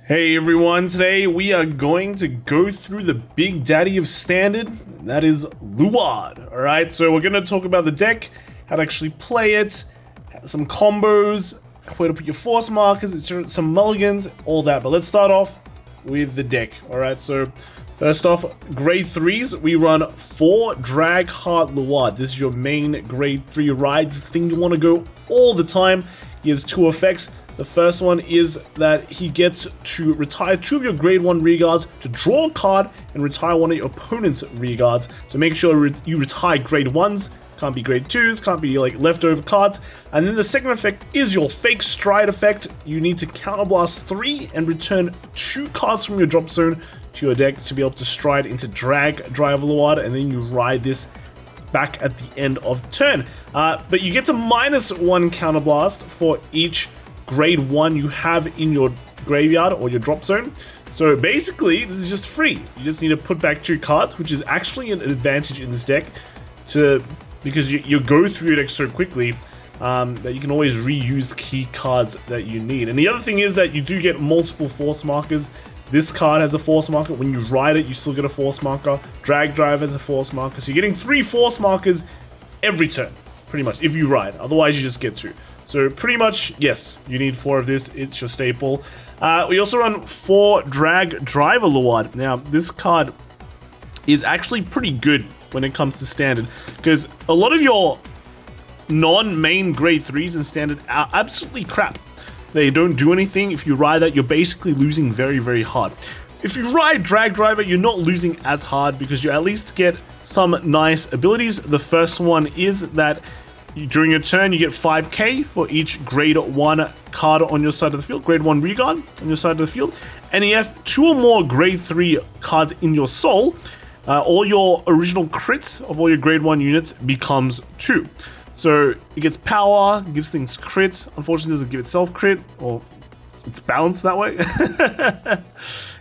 Hey everyone, today we are going to go through the big daddy of standard, and that is Luard. Alright, so we're going to talk about the deck, how to actually play it, some combos, where to put your force markers, some mulligans, all that. But let's start off with the deck. Alright, so first off, grade 3s, we run 4 Drag Heart Luard. This is your main grade 3 ride. This is the thing you want to go all the time. He has 2 effects. The first one is that he gets to retire 2 of your grade 1 rearguards, to draw a card and retire 1 of your opponent's rearguards. So make sure you retire grade 1s, can't be grade 2s, can't be like leftover cards. And then the second effect is your fake stride effect. You need to counterblast 3 and return 2 cards from your drop zone to your deck to be able to stride into Drag Driver Luard, and then you ride this back at the end of turn. But you get to -1 counterblast for each grade 1 you have in your graveyard or your drop zone. So basically, this is just free. You just need to put back 2 cards, which is actually an advantage in this deck, because you go through your deck so quickly that you can always reuse key cards that you need. And the other thing is that you do get multiple force markers. This card has a force marker. When you ride it, you still get a force marker. Drag Drive has a force marker. So you're getting 3 force markers every turn, pretty much, if you ride. Otherwise, you just get 2. So pretty much, yes, you need 4 of this. It's your staple. We also run 4 Drag Driver Luard. Now, this card is actually pretty good when it comes to standard, because a lot of your non-main grade 3s in standard are absolutely crap. They don't do anything. If you ride that, you're basically losing very, very hard. If you ride Drag Driver, you're not losing as hard because you at least get some nice abilities. The first one is that during your turn, you get 5k for each grade 1 card on your side of the field, grade 1 rearguard on your side of the field. And you have 2 or more grade 3 cards in your soul, all your original crits of all your grade 1 units becomes 2. So it gets power, gives things crit. Unfortunately, it doesn't give itself crit, or it's balanced that way.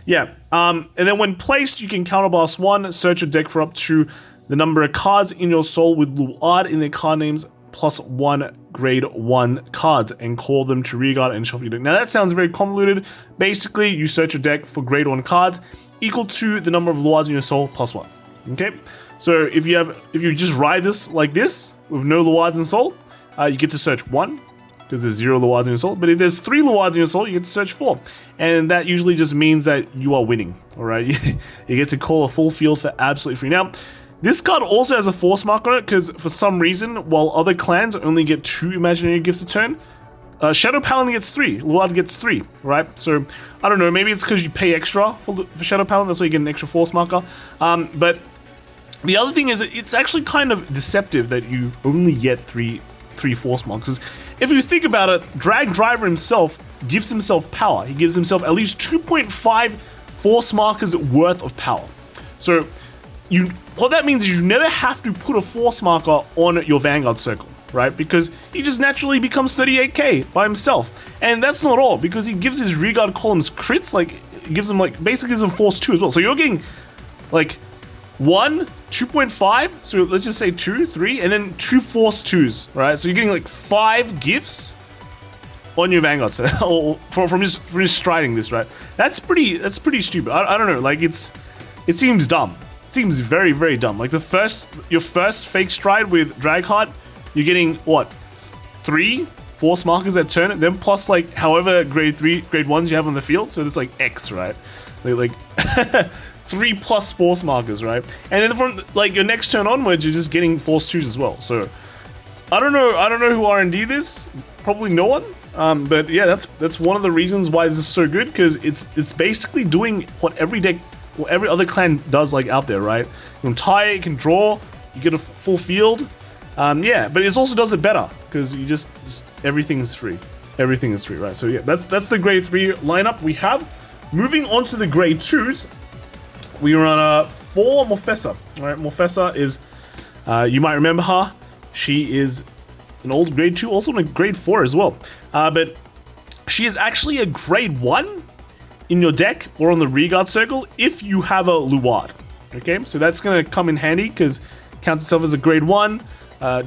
Yeah. And then when placed, you can counterblast 1, search your deck for up to the number of cards in your soul with Luard in their card names plus 1 grade 1 cards and call them to rearguard and shuffle your deck. Now that sounds very convoluted. Basically, you search your deck for grade 1 cards equal to the number of Luards in your soul plus 1. Okay? So if you just ride this like this with no Luards in soul, you get to search 1 because there's 0 Luards in your soul. But if there's 3 Luards in your soul, you get to search 4. And that usually just means that you are winning. Alright? You get to call a full field for absolutely free. Now, this card also has a force marker on it, because for some reason, while other clans only get 2 imaginary gifts a turn, Shadow Paladin gets 3, Luard gets 3, right? So, I don't know, maybe it's because you pay extra for Shadow Paladin, that's why you get an extra force marker. But the other thing is, it's actually kind of deceptive that you only get 3 force markers. If you think about it, Drag Driver himself gives himself power. He gives himself at least 2.5 force markers worth of power. So, what that means is you never have to put a force marker on your Vanguard circle, right? Because he just naturally becomes 38k by himself. And that's not all, because he gives his rearguard columns crits, like, he gives them, like, basically gives them force 2 as well. So you're getting, like, 1, 2.5, so let's just say 2, 3, and then 2 force 2s, right? So you're getting, like, 5 gifts on your Vanguard circle, from just striding this, right? That's pretty stupid. I don't know, like, it seems dumb. Seems very, very dumb. Like your first fake stride with Dragheart, you're getting what, 3 force markers that turn, then plus like however grade 1s you have on the field, so it's like X, right? Like 3 plus force markers, right? And then from like your next turn onwards, you're just getting force 2s as well. So I don't know who R&D this. Probably no one. But yeah, that's one of the reasons why this is so good, because it's basically doing what every other clan does, like, out there, right? You can tie, you can draw, you get a full field. Yeah, but it also does it better, because you just everything is free. Everything is free, right? So yeah, that's the grade 3 lineup we have. Moving on to the grade 2s, we run 4 Morfessa. Alright, Morfessa is, you might remember her. She is an old grade 2, also a grade 4 as well. But she is actually a grade 1 in your deck or on the rearguard circle if you have a Luard. Okay, so that's going to come in handy because counts itself as a grade 1.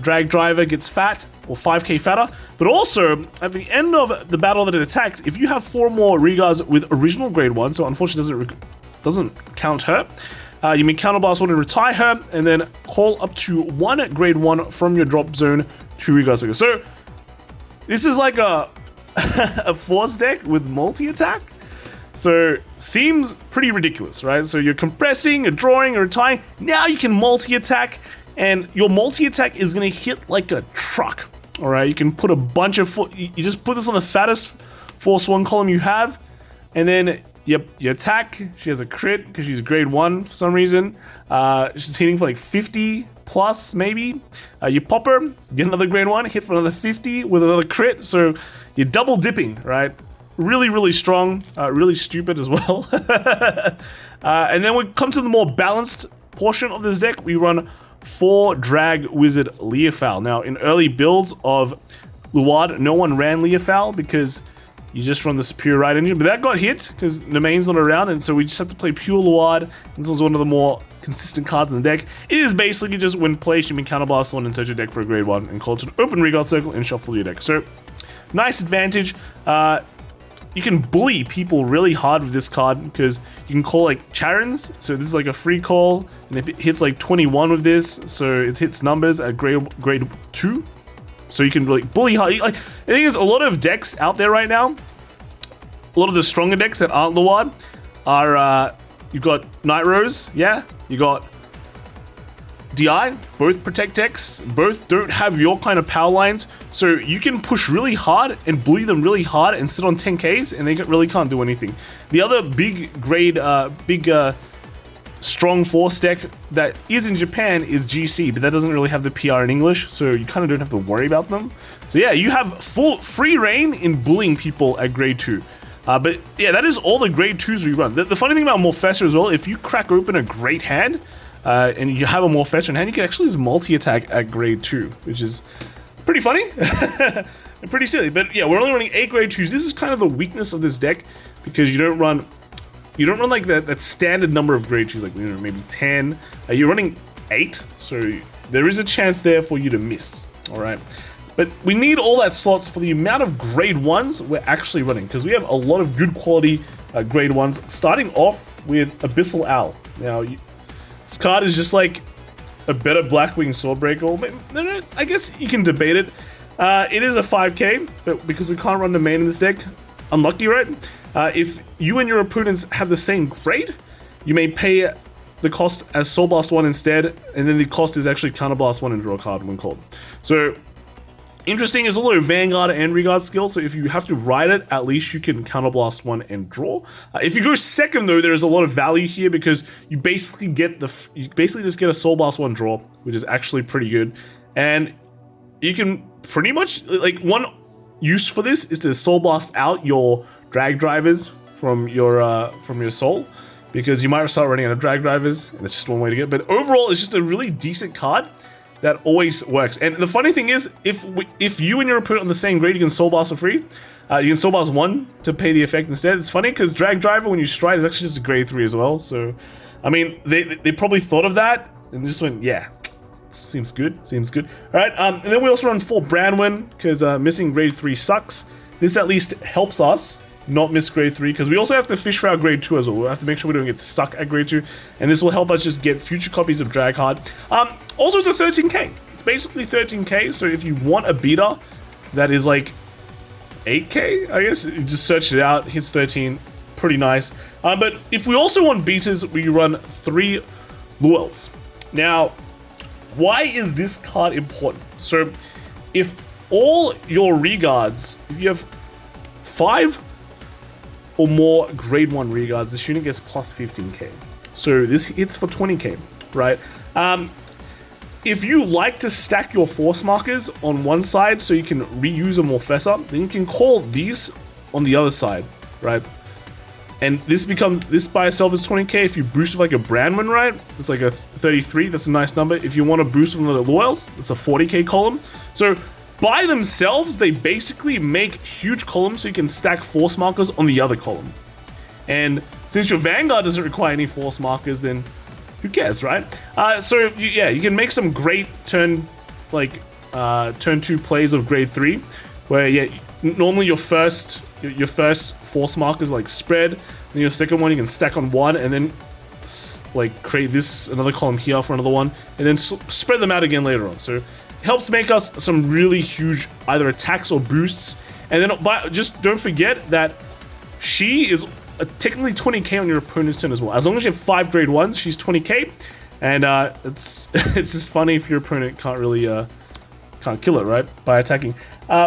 Drag Driver gets fat, or 5k fatter. But also, at the end of the battle that it attacked, if you have 4 more regards with original grade 1, so unfortunately doesn't count her, you may counterblast one and retire her, and then call up to 1 grade 1 from your drop zone to regards. So this is like a a force deck with multi-attack. So seems pretty ridiculous, right? So you're compressing, you're drawing, you're retiring. Now you can multi-attack, and your multi-attack is gonna hit like a truck. All right, you can put a bunch of you just put this on the fattest force 1 column you have, and then yep, you attack. She has a crit because she's grade 1 for some reason. She's hitting for like 50 plus maybe. You pop her, get another grade 1, hit for another 50 with another crit. So you're double dipping, right? Really, really strong. Really stupid as well. And then we come to the more balanced portion of this deck. We run 4 Drag Wizard Leofowl. Now, in early builds of Luard, no one ran Leofowl because you just run the Superior Ride engine, but that got hit because Nemain's not around, and so we just have to play pure Luard. This was one of the more consistent cards in the deck. It is basically just when placed, you can counterblast one and search your deck for a grade 1 and call it an open regard circle and shuffle your deck. So, nice advantage. You can bully people really hard with this card because you can call like Charons. So this is like a free call, and it hits like 21 with this, so it hits numbers at grade 2. So you can really bully hard. Like, the thing is, a lot of decks out there right now, a lot of the stronger decks that aren't Luard are, you've got Night Rose, yeah, you got DI, both protect decks, both don't have your kind of power lines, so you can push really hard and bully them really hard and sit on 10Ks, and they really can't do anything. The other big grade, strong force deck that is in Japan is GC, but that doesn't really have the PR in English, so you kind of don't have to worry about them. So yeah, you have full free reign in bullying people at grade 2. But yeah, that is all the grade 2s we run. The funny thing about Morfessor as well, if you crack open a great hand, and you have a Morfessor in hand, you can actually just multi-attack at grade 2, which is pretty funny. And pretty silly. But yeah, we're only running 8 grade 2s. This is kind of the weakness of this deck, because you don't run like that standard number of grade 2s, like, you know, maybe 10. You're running 8, so there is a chance there for you to miss. All right. But we need all that slots for the amount of grade 1s we're actually running, because we have a lot of good quality grade 1s, starting off with Abyssal Owl. Now, this card is just like a better Blackwing Swordbreaker. I guess you can debate it. It is a 5k, but because we can't run the main in this deck, unlucky, right? If you and your opponents have the same grade, you may pay the cost as Soul Blast 1 instead, and then the cost is actually Counterblast 1 and draw a card when called. So, interesting is also Vanguard and Regard skill, so if you have to ride it, at least you can Counterblast 1 and draw. If you go second though, there is a lot of value here because you basically just get a Soul Blast 1 draw, which is actually pretty good. And you can pretty much, like, one use for this is to Soul Blast out your drag drivers from your soul, because you might start running out of drag drivers, and it's just one way to get it. But overall, it's just a really decent card that always works. And the funny thing is, if you and your opponent on the same grade, you can Soul Blast for free. You can Soul Blast 1 to pay the effect instead. It's funny because Drag Driver, when you stride, is actually just a grade 3 as well. So, I mean, they probably thought of that and just went, yeah, seems good. All right, and then we also run 4 Branwen because missing grade 3 sucks. This at least helps us not miss grade 3, because we also have to fish for our grade 2 as well. We'll have to make sure we don't get stuck at grade 2, and this will help us just get future copies of Drag Hard. Also, it's a 13k. It's basically 13k, so if you want a beater that is like 8k, I guess, you just search it out, hits 13, pretty nice. But if we also want beaters, we run 3 Luels. Now, why is this card important? So, if all your regards, if you have 5 or more grade 1 regards, this unit gets plus 15k. So this hits for 20k, right? If you like to stack your force markers on one side so you can reuse a Morfessor, then you can call these on the other side, right? And this by itself is 20k. If you boost with like a Branwen, right, it's like a 33, that's a nice number. If you want to boost with the Loyals, it's a 40k column. So by themselves, they basically make huge columns so you can stack force markers on the other column. And since your Vanguard doesn't require any force markers, then who cares, right? So yeah, you can make some great turn like turn 2 plays of grade 3, where yeah, normally your first force markers like spread, then your second one you can stack on one, and then like create this another column here for another one, and then spread them out again later on. So it helps make us some really huge either attacks or boosts. And then but just don't forget that she is technically 20k on your opponent's turn as well. As long as you have 5 grade 1s, she's 20k, and it's just funny if your opponent can't really can't kill it, right, by attacking.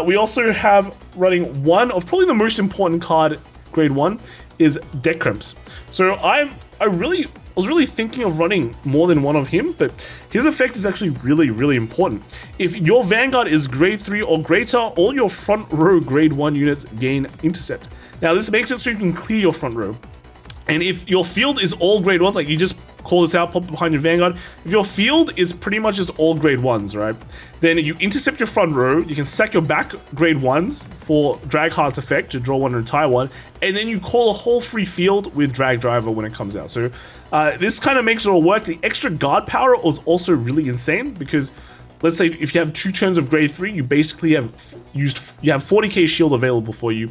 We also have running one of probably the most important card, grade 1, is Deck Crimps. So I was really thinking of running more than one of him, but his effect is actually really important. If your Vanguard is grade 3 or greater, all your front row grade 1 units gain intercept. Now this makes it so you can clear your front row. And if your field is all grade 1s, like you just call this out, pop it behind your Vanguard. If your field is pretty much just all grade 1s, right, then you intercept your front row, you can sack your back grade 1s for Drag Heart's effect to draw one and retire one, and then you call a whole free field with Drag Driver when it comes out. So this kind of makes it all work. The extra guard power was also really insane because let's say if you have 2 turns of grade 3, you basically have you have 40k shield available for you.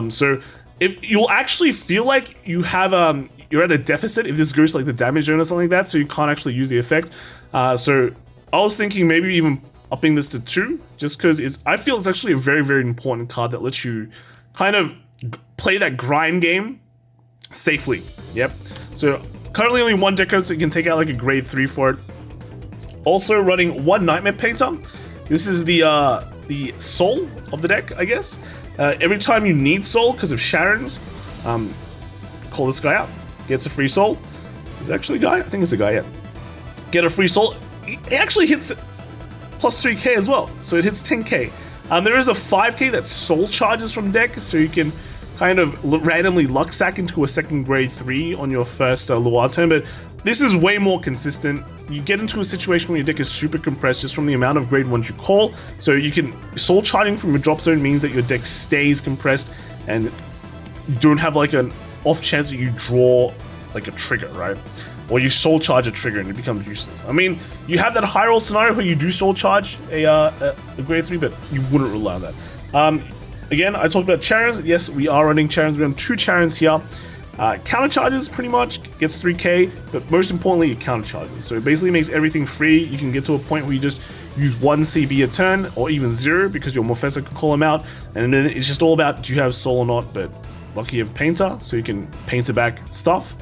So if you'll actually feel like you have you're at a deficit if this goes to like the damage zone or something like that, so you can't actually use the effect. So I was thinking maybe even upping this to 2, just because I feel it's actually a very important card that lets you kind of play that grind game safely. Yep. So currently only 1 deco, so you can take out like a grade 3 for it. Also running 1 Nightmare Painter. This is the soul of the deck, I guess. Every time you need soul because of Sharon's, call this guy out. Gets a free soul. Is it actually a guy? I think it's a guy, yeah. Get a free soul. It actually hits plus 3k as well, so it hits 10k. There is a 5k that soul charges from deck, so you can kind of randomly luck sack into a second grade 3 on your first Luard turn, but this is way more consistent. You get into a situation where your deck is super compressed just from the amount of grade 1s you call, so you can soul charging from your drop zone means that your deck stays compressed and you don't have like an off chance that you draw like a trigger, right? Or you soul charge a trigger and it becomes useless. I mean, you have that high roll scenario where you do soul charge a grade 3, but you wouldn't rely on that. Again, I talked about Charons. Yes, we are running Charons. We have 2 Charons here. Counter charges pretty much gets 3k, but most importantly, it counter charges. So it basically makes everything free. You can get to a point where you just use 1 CB a turn, or even 0 because your Morphessa could call him out, and then it's just all about do you have soul or not. But lucky you have Painter, so you can painter back stuff,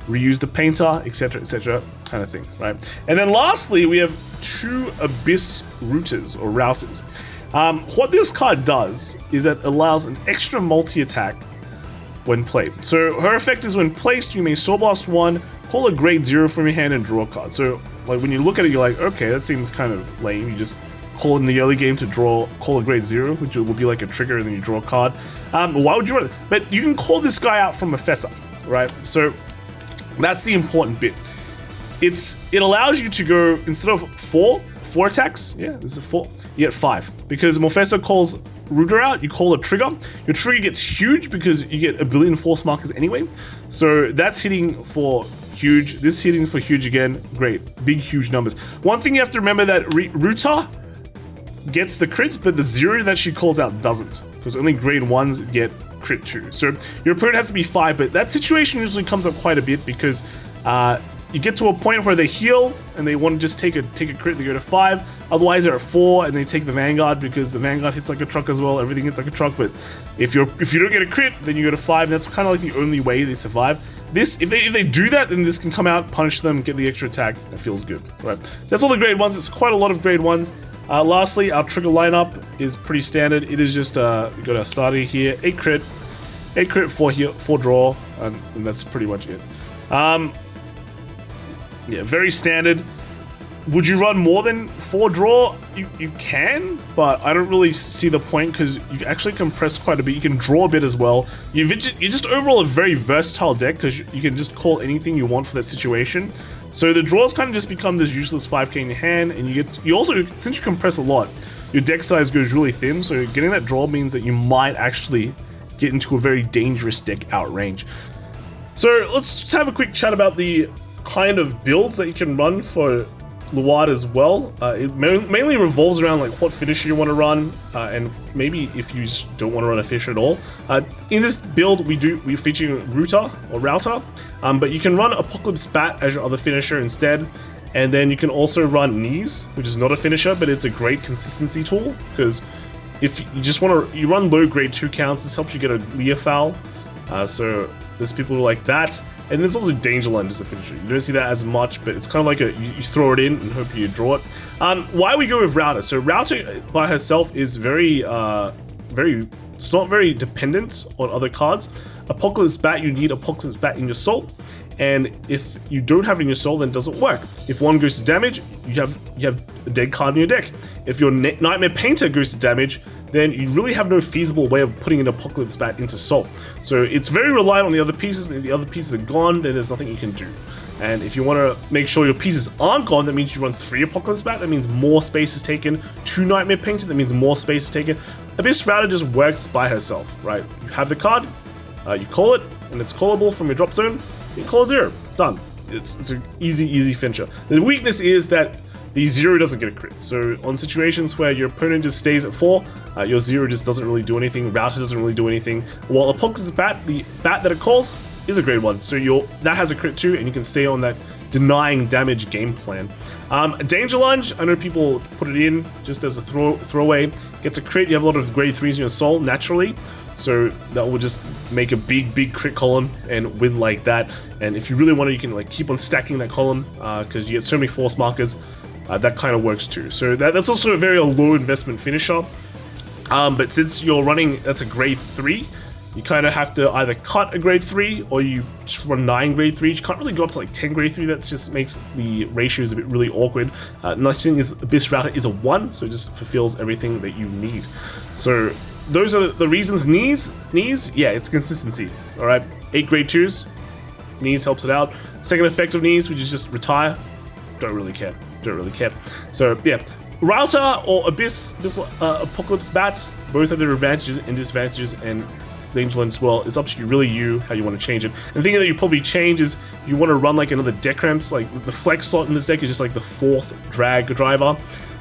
reuse the Painter, etc, kind of thing, right? And then lastly, we have 2 Abyss Routers or Routers. What this card does is that it allows an extra multi-attack when played. So her effect is when placed, you may Soul Blast 1, call a grade 0 from your hand and draw a card. So like when you look at it, you're like, okay, that seems kind of lame. You just call in the early game to call a grade 0, which will be like a trigger, and then you draw a card. Why would you run it? But you can call this guy out from Morphessa, right? So that's the important bit. It allows you to go, instead of 4 attacks, yeah, this is 4, you get 5. Because Morphessa calls Rooter out, you call a trigger. Your trigger gets huge because you get a billion force markers anyway. So that's hitting for huge. This hitting for huge again. Great. Big, huge numbers. One thing you have to remember that Rooter gets the crits, but the 0 that she calls out doesn't. Because only grade 1s get crit 2. So your opponent has to be 5, but that situation usually comes up quite a bit because you get to a point where they heal and they want to just take a crit, they go to 5. Otherwise they're at 4 and they take the Vanguard because the Vanguard hits like a truck as well. Everything hits like a truck, but if you don't get a crit, then you go to 5, and that's kind of like the only way they survive. This, if they do that, then this can come out, punish them, get the extra attack. It feels good, right? So that's all the grade 1s. It's quite a lot of grade 1s. Lastly, our trigger lineup is pretty standard. It is just we got our starter here, 8 crit, 4 draw, and that's pretty much it. Yeah, very standard. Would you run more than 4 draw? You can, but I don't really see the point because you actually compress quite a bit. You can draw a bit as well. You're just overall a very versatile deck because you can just call anything you want for that situation. So the draws kind of just become this useless 5k in your hand, and you also, since you compress a lot, your deck size goes really thin, so getting that draw means that you might actually get into a very dangerous deck out range. So let's have a quick chat about the kind of builds that you can run for Luard as well. It mainly revolves around like what finisher you want to run, and maybe if you don't want to run a finisher at all. In this build, we're featuring Router, but you can run Apocalypse Bat as your other finisher instead. And then you can also run Knees, which is not a finisher, but it's a great consistency tool, because if you just want to, you run low grade 2 counts, this helps you get a Leer foul. So there's people who like that. And there's also Danger Lunge as a finisher. You don't see that as much, but it's kind of like you throw it in and hope you draw it. Why we go with Router? So Router by herself is it's not very dependent on other cards. Apocalypse Bat, you need Apocalypse Bat in your soul. And if you don't have it in your soul, then it doesn't work. If one goes to damage, you have a dead card in your deck. If your Nightmare Painter goes to damage, then you really have no feasible way of putting an Apocalypse Bat into soul. So it's very reliant on the other pieces, and if the other pieces are gone, then there's nothing you can do. And if you want to make sure your pieces aren't gone, that means you run 3 Apocalypse Bat, that means more space is taken. 2 Nightmare Painter, that means more space is taken. Abyss Router just works by herself, right? You have the card, you call it, and it's callable from your drop zone. You call 0, done. It's an easy finisher. The weakness is that the 0 doesn't get a crit. So on situations where your opponent just stays at 4, your 0 just doesn't really do anything. Router doesn't really do anything. While Apocalypse Bat, the bat that it calls, is a grade 1. So that has a crit too, and you can stay on that denying damage game plan. Danger Lunge, I know people put it in just as a throwaway. Gets a crit, you have a lot of grade 3s in your soul naturally. So that will just make a big crit column and win like that. And if you really want to, you can like keep on stacking that column because you get so many force markers. That kind of works too. So that's also a very low investment finisher. But since you're running, that's a grade 3, you kind of have to either cut a grade 3 or you just run 9 grade 3s. You can't really go up to like 10 grade 3. That just makes the ratios a bit really awkward. Next thing is Abyss Router is a 1, so it just fulfills everything that you need. So those are the reasons. Knees, yeah, it's consistency. All right, 8 grade 2s, Knees helps it out. Second effect of Knees, which is just retire. Don't really care. So yeah, Router or Abyss, Apocalypse Bat, both have their advantages and disadvantages, and Danger Lunge as well. It's up to you how you want to change it. And the thing that you probably change is you want to run like another deck ramps. Like the flex slot in this deck is just like the 4th drag driver.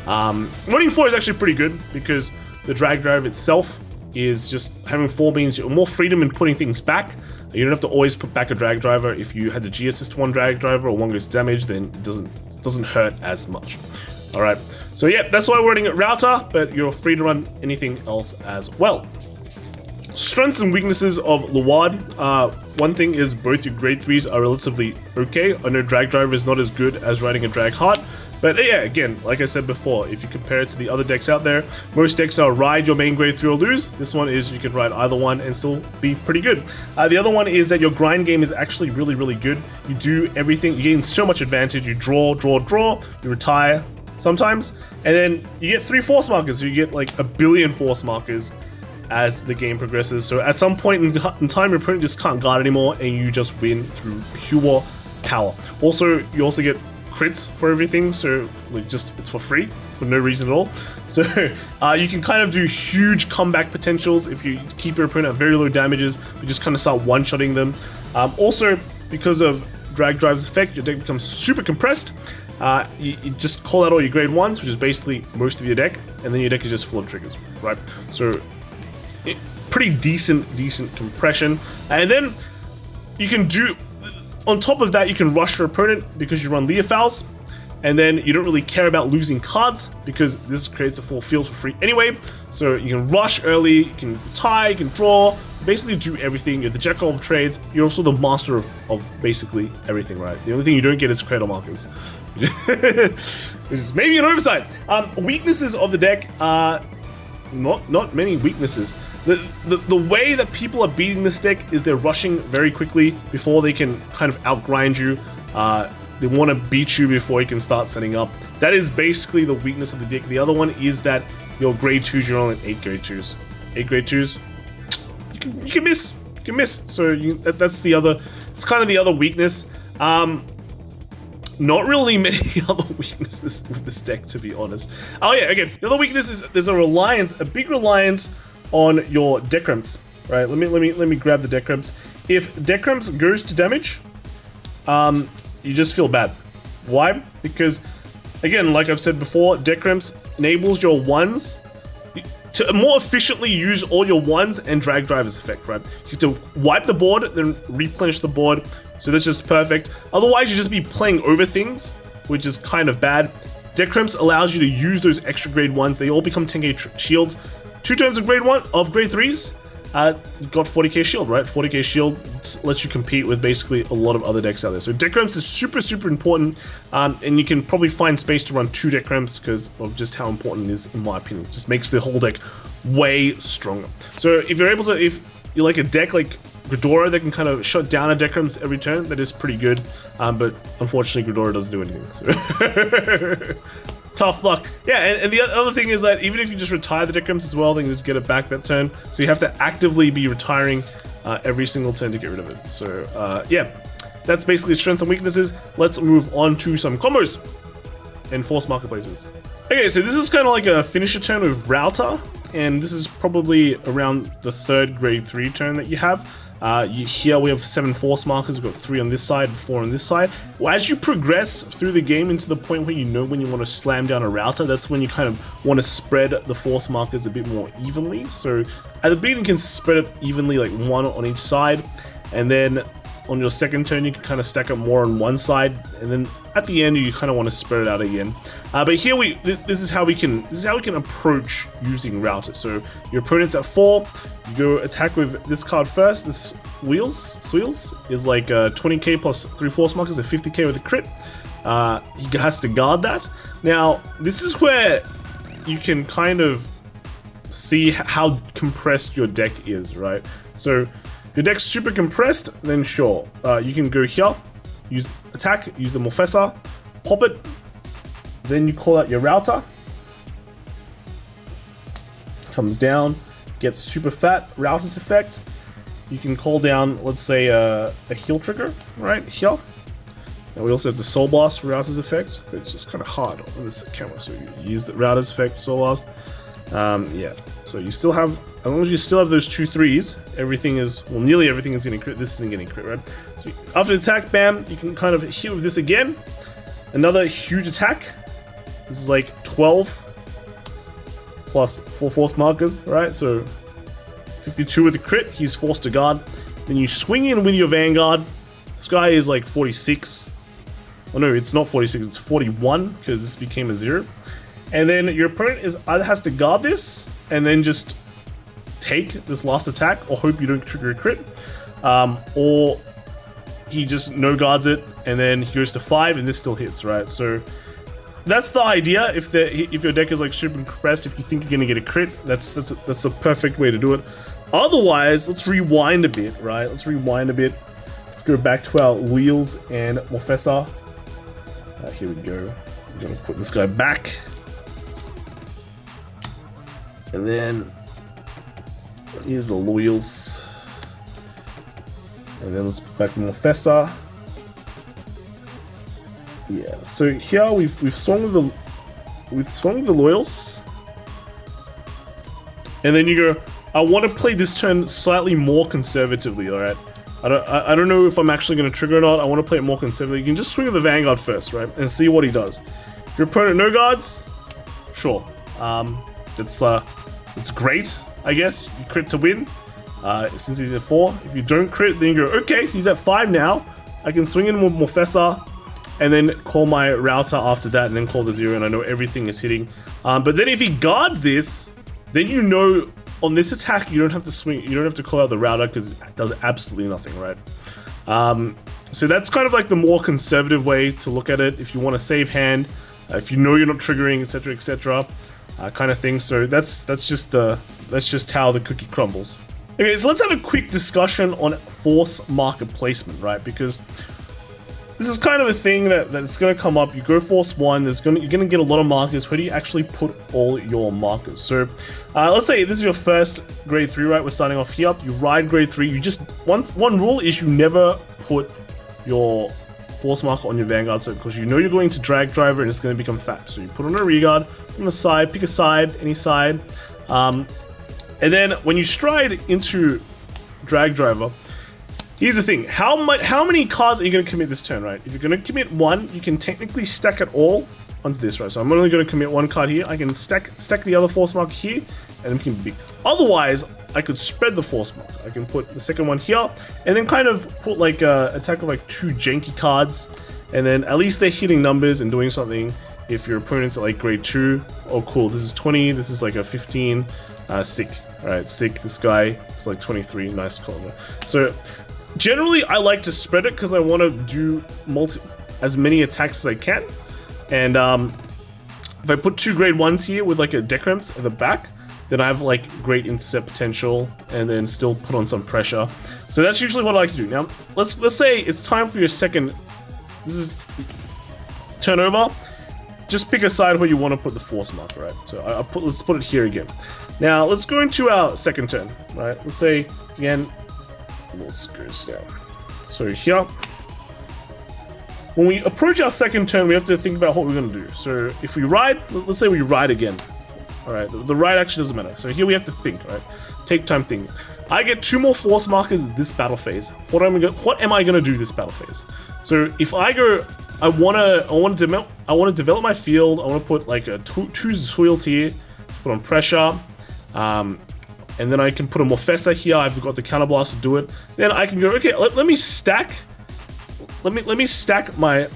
Running 4 is actually pretty good because the drag driver itself is just having 4 means you're more freedom in putting things back. You don't have to always put back a drag driver. If you had the G assist 1 drag driver or 1 goes damage, then it doesn't hurt as much. All right, so yeah, that's why we're running Router, but you're free to run anything else as well. Strengths and weaknesses of Luard. One thing is both your grade 3s are relatively okay. I know drag driver is not as good as riding a drag heart, but yeah, again, like I said before, if you compare it to the other decks out there, most decks are ride your main grade 3 or lose. This one is you can ride either one and still be pretty good. The other one is that your grind game is actually really good. You do everything, you gain so much advantage. You draw, you retire sometimes, and then you get 3 force markers. So you get like 1 billion force markers as the game progresses. So at some point in time, your opponent just can't guard anymore, and you just win through pure power. Also, you also get crits for everything, so like just it's for free for no reason at all. So you can kind of do huge comeback potentials if you keep your opponent at very low damages. You just kind of start one-shotting them. Also, because of drag drive's effect, your deck becomes super compressed. You just call out all your grade 1s, which is basically most of your deck, and then your deck is just full of triggers, right? So pretty decent compression. And then you can do, on top of that, you can rush your opponent because you run Leer fouls, and then you don't really care about losing cards because this creates a full field for free anyway. So you can rush early, you can tie, you can draw, basically do everything. You're the jack of trades. You're also the master of basically everything, right? The only thing you don't get is cradle markers, which is maybe an oversight. Weaknesses of the deck. Not many weaknesses. The way that people are beating this deck is they're rushing very quickly before they can kind of outgrind you. They want to beat you before you can start setting up. That is basically the weakness of the deck. The other one is that your grade 2s, you're only 8 grade 2s. 8 grade 2s, you can miss. You can miss. So that's the other. It's kind of the other weakness. Not really many other weaknesses with this deck, to be honest. Oh yeah, again, the other weakness is there's a big reliance on your deck ramps. Right? Let me grab the deck ramps. If deck ramps goes to damage, you just feel bad. Why? Because again, like I've said before, deck crimps enables your ones to more efficiently use all your ones and drag driver's effect, right? You have to wipe the board, then replenish the board, so that's just perfect. Otherwise, you just be playing over things, which is kind of bad. Deck crimps allows you to use those extra grade 1s. They all become 10k shields. 2 turns of grade 3s. You've got 40k shield, right? 40k shield lets you compete with basically a lot of other decks out there. So deck crimps is super, super important, and you can probably find space to run 2 deck crimps because of just how important it is, in my opinion. It just makes the whole deck way stronger. So if you're able to, if you like a deck like Ghidorah that can kind of shut down a deck crimps every turn, that is pretty good, but unfortunately Ghidorah doesn't do anything, so tough luck. Yeah, and the other thing is that even if you just retire the deck crimps as well, then you just get it back that turn, so you have to actively be retiring every single turn to get rid of it. So yeah, that's basically strengths and weaknesses. Let's move on to some combos and force market placements. Okay, so this is kind of like a finisher turn with Router, and this is probably around the 3rd grade 3 turn that you have. Here we have 7 force markers. We've got 3 on this side, 4 on this side. Well, as you progress through the game into the point where you know when you want to slam down a Router, that's when you kind of want to spread the force markers a bit more evenly. So at the beginning you can spread it evenly, like 1 on each side, and then on your second turn you can kind of stack up more on one side, and then at the end you kind of want to spread it out again. But here this is how we can approach using Router. So your opponent's at 4, you go attack with this card first. This Sweels is like 20k plus 3 force markers, a 50k with a crit. He has to guard that. Now this is where you can kind of see how compressed your deck is, right? So if your deck's super compressed, then sure, you can go here, use attack, use the Morfessa, pop it, then you call out your Router, comes down, gets super fat, Router's effect. You can call down, let's say, a heal trigger, right here. And we also have the Soul Blast for Router's effect, but it's just kind of hard on this camera, so you use the Router's effect, Soul Blast. Yeah, so you still have, as long as you still have those 2 3s, everything is, well, nearly everything is getting crit. This isn't getting crit, right? So after the attack, bam, you can kind of heal with this again. Another huge attack. This is like 12 plus 4 force markers, right? So 52 with a crit, he's forced to guard. Then you swing in with your Vanguard. This guy is like 46. Oh no, it's not 46, it's 41, because this became a 0. And then your opponent either has to guard this, and then just take this last attack, or hope you don't trigger a crit. Or he just no guards it, and then he goes to 5, and this still hits, right? So that's the idea. If your deck is like super compressed, if you think you're gonna get a crit, that's the perfect way to do it. Otherwise, let's rewind a bit, right? Let's rewind a bit. Let's go back to our Wheels and Morfessa. Here we go. I'm gonna put this guy back, and then here's the Wheels, and then let's put back the Morfessa. Yeah, so here we've swung with the Loyals, and then you go, I want to play this turn slightly more conservatively, alright? I don't know if I'm actually going to trigger or not. I want to play it more conservatively. You can just swing with the Vanguard first, right? And see what he does. If your opponent no guards, sure. It's great, I guess. You crit to win, since he's at 4. If you don't crit, then you go, okay, he's at 5 now. I can swing in with Morfessa, and then call my Router after that, and then call the 0, and I know everything is hitting. But then if he guards this, then you know on this attack you don't have to swing, you don't have to call out the Router because it does absolutely nothing, right? So that's kind of like the more conservative way to look at it. If you want to save hand, if you know you're not triggering, etc., kind of thing. So that's just how the cookie crumbles. Okay, so let's have a quick discussion on force market placement, right? Because this is kind of a thing that's going to come up. You go force 1, you're going to get a lot of markers. Where do you actually put all your markers? So let's say this is your first grade 3, right? We're starting off here. You ride grade 3. You just, one rule is you never put your force marker on your Vanguard, so because you know you're going to drag driver and it's going to become fat. So you put on a reguard, put on a side, pick a side, any side. And then when you stride into drag driver, here's the thing, how many cards are you going to commit this turn, right? If you're going to commit 1, you can technically stack it all onto this, right? So I'm only going to commit one card here. I can stack the other force marker here, and then we can be. Otherwise, I could spread the force marker. I can put the second one here, and then kind of put like a attack of like 2 janky cards, and then at least they're hitting numbers and doing something. If your opponent's at like grade 2, oh cool, this is 20, this is like a 15, sick. Alright, sick, this guy is like 23, nice column. So, generally I like to spread it because I want to do as many attacks as I can. And if I put 2 grade 1s here with like a deck ramps at the back, then I have like great intercept potential and then still put on some pressure. So that's usually what I like to do. Now, let's say it's time for your second, this is turnover. Just pick a side where you want to put the force marker, right? So let's put it here again. Now let's go into our second turn, right? Let's say again, let's go down. So here, when we approach our second turn, we have to think about what we're going to do. So if we ride, let's say we ride again. All right, the ride actually doesn't matter. So here we have to think, right? Take time thinking. I get 2 more force markers this battle phase. What am I going to do this battle phase? So if I go, I want to develop my field. I want to put like two soils here, put on pressure, and then I can put a Morfessa here. I've got the counterblast to do it. Then I can go, okay, let me stack. Let me stack my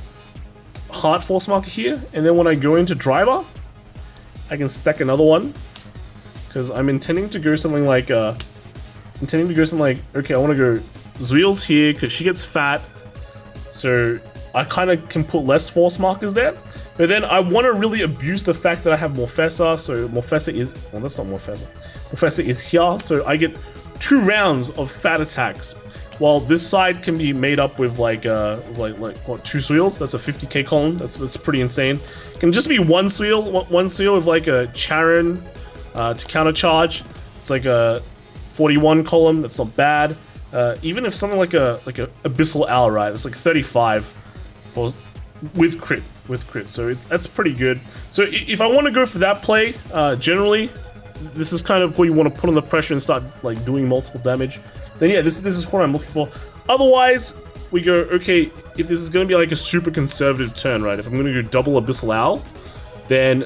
heart force marker here, and then when I go into driver, I can stack another one because I'm intending to go something like okay, I want to go Zuil's here because she gets fat, so I kind of can put less force markers there, but then I want to really abuse the fact that I have Morfessa, so Morfessa is, well, that's not Morfessa. Morfessa is here, so I get 2 rounds of fat attacks, while this side can be made up with like what, 2 Suils? That's a 50k column, that's pretty insane. It can just be one Suil with like a Charon to countercharge. It's like a 41 column, that's not bad. Even if something like a Abyssal Owl, right, it's like 35. With crit, so that's pretty good. So if I want to go for that play, generally, this is kind of where you want to put on the pressure and start like doing multiple damage. Then yeah, this is what I'm looking for. Otherwise, we go, okay, if this is going to be like a super conservative turn, right? If I'm going to go double Abyssal Owl, then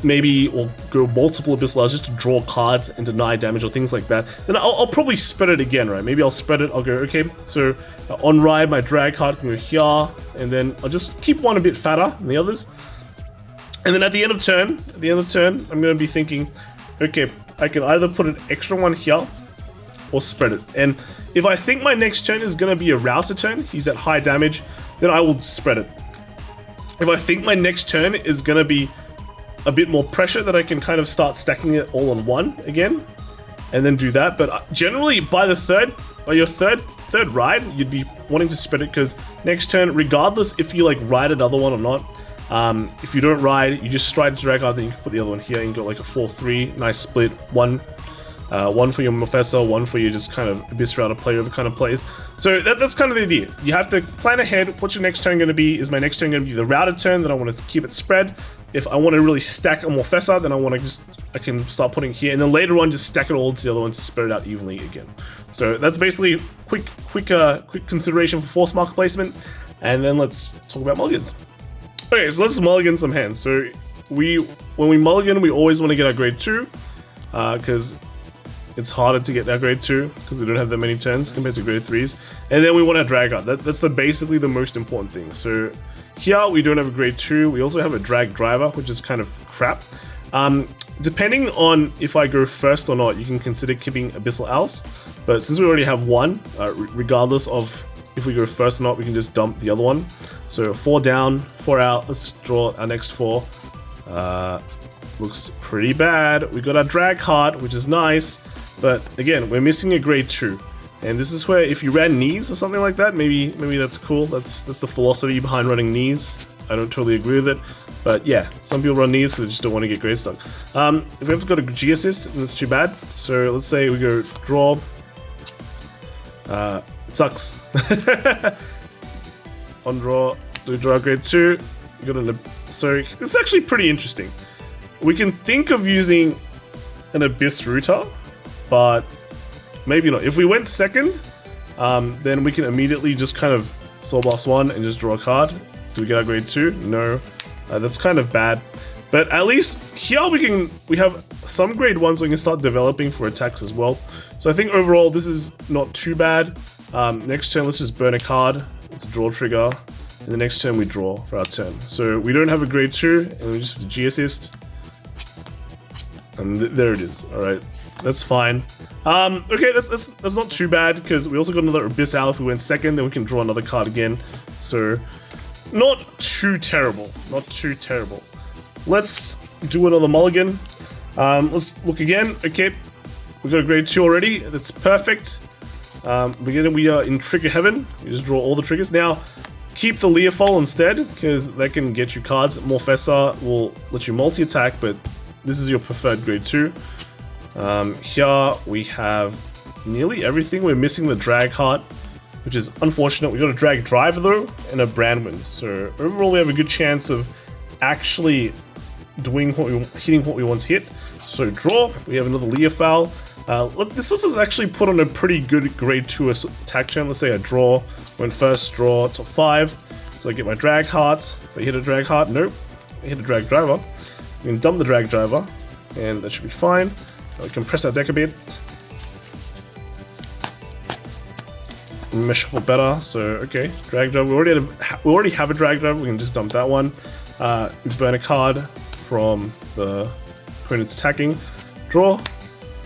maybe we'll go multiple Abyssal Owls just to draw cards and deny damage or things like that. Then I'll probably spread it again, right? Maybe I'll spread it, I'll go, okay, so on ride, my drag card can go here, and then I'll just keep one a bit fatter than the others. And then at the end of turn, I'm going to be thinking, okay, I can either put an extra one here or spread it. And if I think my next turn is going to be a router turn, he's at high damage, then I will spread it. If I think my next turn is going to be a bit more pressure, that I can kind of start stacking it all on one again, and then do that. But generally, by your third ride, you'd be wanting to spread it because next turn, regardless if you like ride another one or not, if you don't ride, you just stride to drag out, then you can put the other one here and go like a 4-3, nice split, one for your Morfessa, one for your just kind of Abyss Router play over kind of plays. So that's kind of the idea. You have to plan ahead. What's your next turn going to be? Is my next turn going to be the routed turn that I want to keep it spread? If I want to really stack a Morfessa, then I can start putting here, and then later on just stack it all into the other one to spread it out evenly again. So that's basically quick consideration for force marker placement, and then let's talk about mulligans. Okay, so let's mulligan some hands. So when we mulligan, we always want to get our grade 2, because it's harder to get our grade 2 because we don't have that many turns compared to grade 3s, and then we want to drag out. That's basically the most important thing. So here we don't have a grade 2. We also have a drag driver, which is kind of crap. Depending on if I go first or not, you can consider keeping Abyssal Owls. But since we already have one, regardless of if we go first or not, we can just dump the other one. So 4 down, 4 out. Let's draw our next 4. Looks pretty bad. We got our drag card, which is nice. But again, we're missing a grade 2. And this is where if you ran knees or something like that, maybe that's cool. That's the philosophy behind running knees. I don't totally agree with it, but yeah, some people run knees because they just don't want to get grade stuck. If we have to go to G assist, then it's too bad. So let's say we go draw. It sucks. On draw, do draw grade 2. So it's actually pretty interesting. We can think of using an Abyss Router, but maybe not. If we went second, then we can immediately just kind of Soul Blast 1 and just draw a card. Do we get our grade 2? No. That's kind of bad. But at least here we have some grade 1s, so we can start developing for attacks as well. So I think overall this is not too bad. Next turn, let's just burn a card. It's a draw trigger. And the next turn we draw for our turn. So we don't have a grade 2, and we just have the G assist. And there it is. Alright, that's fine. Okay, that's not too bad, because we also got another Abyss Owl if we went second, then we can draw another card again. So, not too terrible. Not too terrible. Let's do another mulligan. Let's look again. Okay, we got a grade 2 already. That's perfect. We are in trigger heaven. You just draw all the triggers. Now, keep the Leofol instead, because that can get you cards. Morfessa will let you multi-attack, but this is your preferred grade 2. Here we have nearly everything. We're missing the Drag Heart, which is unfortunate. We got a Drag Driver though, and a Brandwind. So overall we have a good chance of actually doing hitting what we want to hit. So draw, we have another Leofowl. Look, this is actually put on a pretty good grade 2 attack chain. Let's say I draw, went first, draw, top 5. So I get my Drag Heart. If I hit a Drag Heart, nope. I hit a Drag Driver. We can dump the Drag Driver, and that should be fine. We can press our deck a bit. Shuffle better, so okay. Drag Driver, we already have a Drag Driver, we can just dump that one. Burn a card from the opponent's attacking. Draw.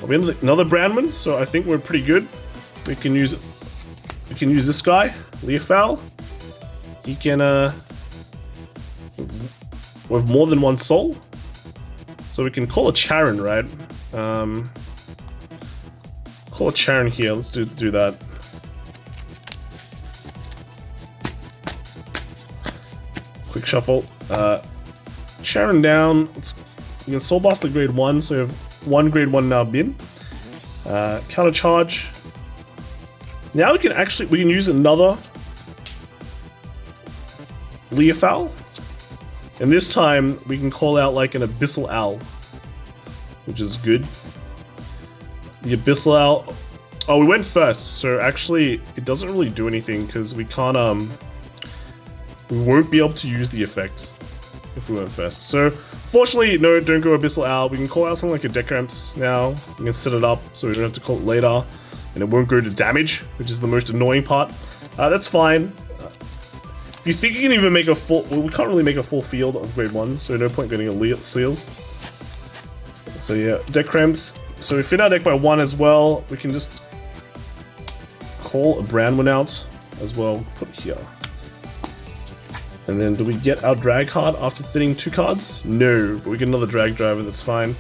We have another Brandman, so I think we're pretty good. We can use this guy, Leofowl. He can with more than one soul. So we can call a Charon, right? Call a Charon here. Let's do that. Quick shuffle. Charon down. We can Soul Blast the grade 1, so we have one grade 1 now bin. Counter charge. Now we can use another Leofowl. And this time we can call out like an Abyssal Owl, which is good. The Abyssal Owl. Oh, we went first, so actually it doesn't really do anything because we can't we won't be able to use the effect if we went first. So fortunately, no, don't go Abyssal Owl. We can call out something like a Decramps now. We can set it up so we don't have to call it later, and it won't go to damage, which is the most annoying part. That's fine. If you think you can even make a full, well, we can't really make a full field of grade 1, so no point getting a Seals. So yeah, deck cramps. So we fit our deck by 1 as well. We can just call a Brandwind out as well. Put it here. And then do we get our Drag card after thinning 2 cards? No, but we get another Drag Driver, that's fine.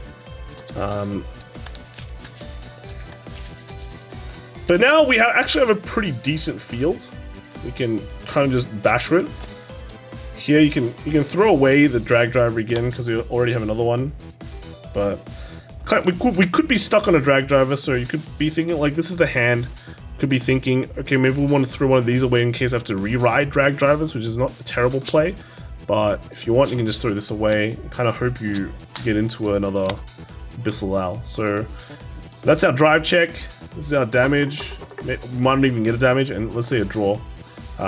But now we actually have a pretty decent field. We can kind of just bash it. Here you can throw away the Drag Driver again because we already have another one. But we could be stuck on a Drag Driver, so you could be thinking like this is the hand. Could be thinking, okay, maybe we want to throw one of these away in case I have to re-ride Drag Drivers, which is not a terrible play. But if you want, you can just throw this away. Kind of hope you get into another Abyssal Owl. So that's our drive check. This is our damage. We might not even get a damage, and let's say a draw.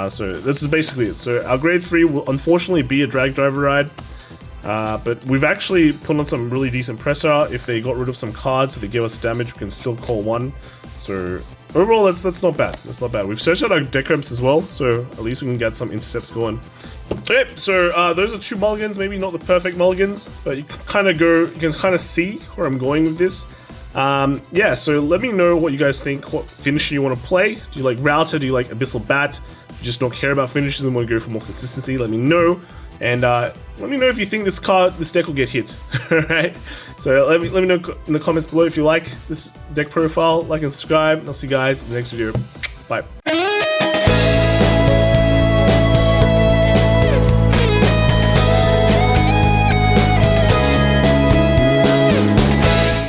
So this is basically it. So our grade 3 will unfortunately be a Drag Driver ride. But we've actually put on some really decent pressure. If they got rid of some cards, if they give us damage, we can still call 1. So overall, that's not bad. That's not bad. We've searched out our deck ramps as well, so at least we can get some intercepts going. Okay, so those are 2 mulligans. Maybe not the perfect mulligans, but you can kind of see where I'm going with this. Yeah, so let me know what you guys think. What finisher you want to play? Do you like Router? Do you like Abyssal Bat? Do you just don't care about finishes and want to go for more consistency? Let me know. And let me know if you think this deck will get hit. Alright? So let me know in the comments below if you like this deck profile. Like and subscribe. And I'll see you guys in the next video. Bye.